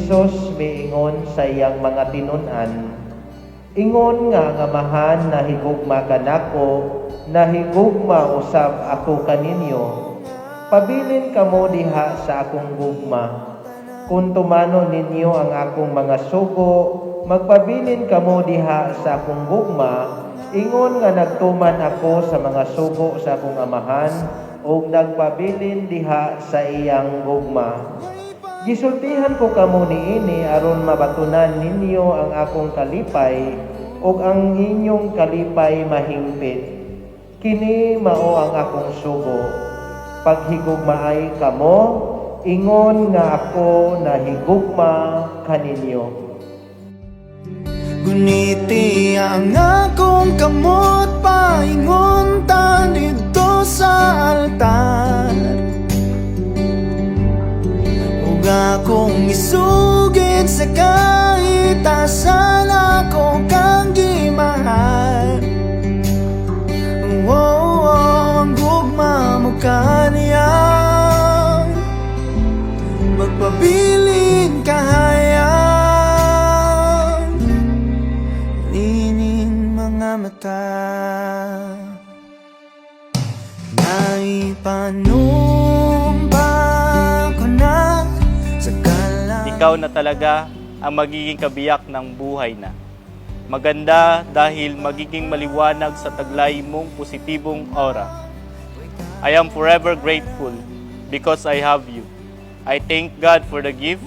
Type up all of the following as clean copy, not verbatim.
Jesus miingon sa iyang mga tinun-an, ingon nga ngamahan na higugma kanako, na higugma usab ako kaninyo. Pabilin kamo diha sa akong gugma. Kung tumano ninyo ang akong mga sugo, magpabilin kamo diha sa akong gugma. Ingon nga nagtuman ako sa mga sugo sa akong amahan, ug nagpabilin diha sa iyang gugma. Gisultihan ko kamo niini aron mabatunan ninyo ang akong kalipay ug ang inyong kalipay mahingpit. Kini mao ang akong sugo. Paghigugmaay kamo, ingon nga ako nahigugma kaninyo. Guniti ang akong kamot, paingon ta dito sa altar. Ug akong isugid sa kahitasan, ako kang gimahal. Ang gugma mo kaniya, magpabiling kahayag, lining mga mata. Naipanumpa ko na sa kalang. Ikaw na talaga ang magiging kabiyak ng buhay na. Maganda dahil magiging maliwanag sa taglay mong positibong aura. I am forever grateful because I have you. I thank God for the gift,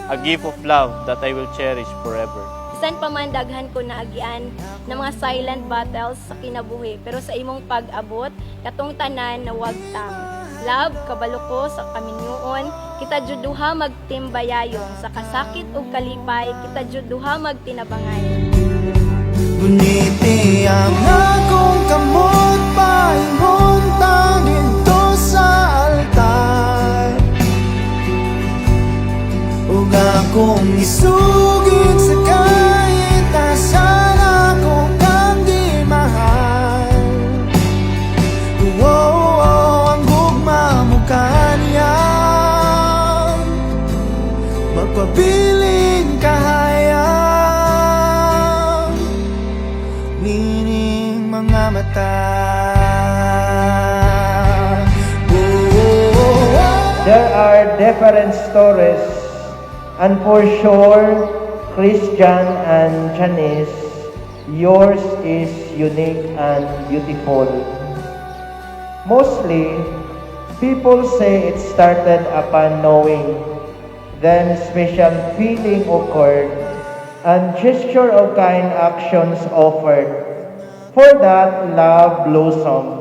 a gift of love that I will cherish forever. Bisan pa man daghan ko naagian ng mga silent battles sa kinabuhi, pero sa imong pag-abot, katong tanan na wag tang. Love, kabalo ko sa kaminyoon, kita jud duha magtimbayayon, sa kasakit ug kalipay, kita jud duha magtinabangayon. Guniti ang akong kamot, paingon ta dito sa altar. Ug akong isugid sa kahitasan, ako kang gimahal. Ang gugma mo kaniya, magpabiling kahayag, lining mga mata. There are different stories, and for sure, Christian and Janice, yours is unique and beautiful. Mostly, people say it started upon knowing, then special feeling occurred, and gesture of kind actions offered. For that, love blossomed,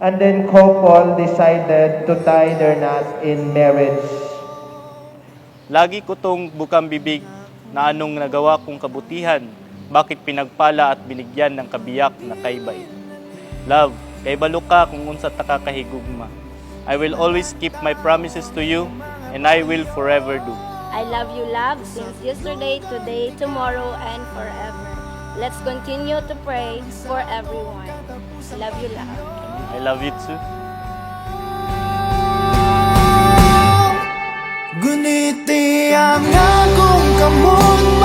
and then couple decided to tie their knot in marriage. Lagi ko tong bukang bibig na anong nagawa kong kabutihan, bakit pinagpala at binigyan ng kabiyak na kaybay. Love, kaybalo ka kung unsa ta kakahigugma. I will always keep my promises to you, and I will forever do. I love you, love, since yesterday, today, tomorrow, and forever. Let's continue to pray for everyone. Love you, love. I love you too. Guniti ang akong kamot,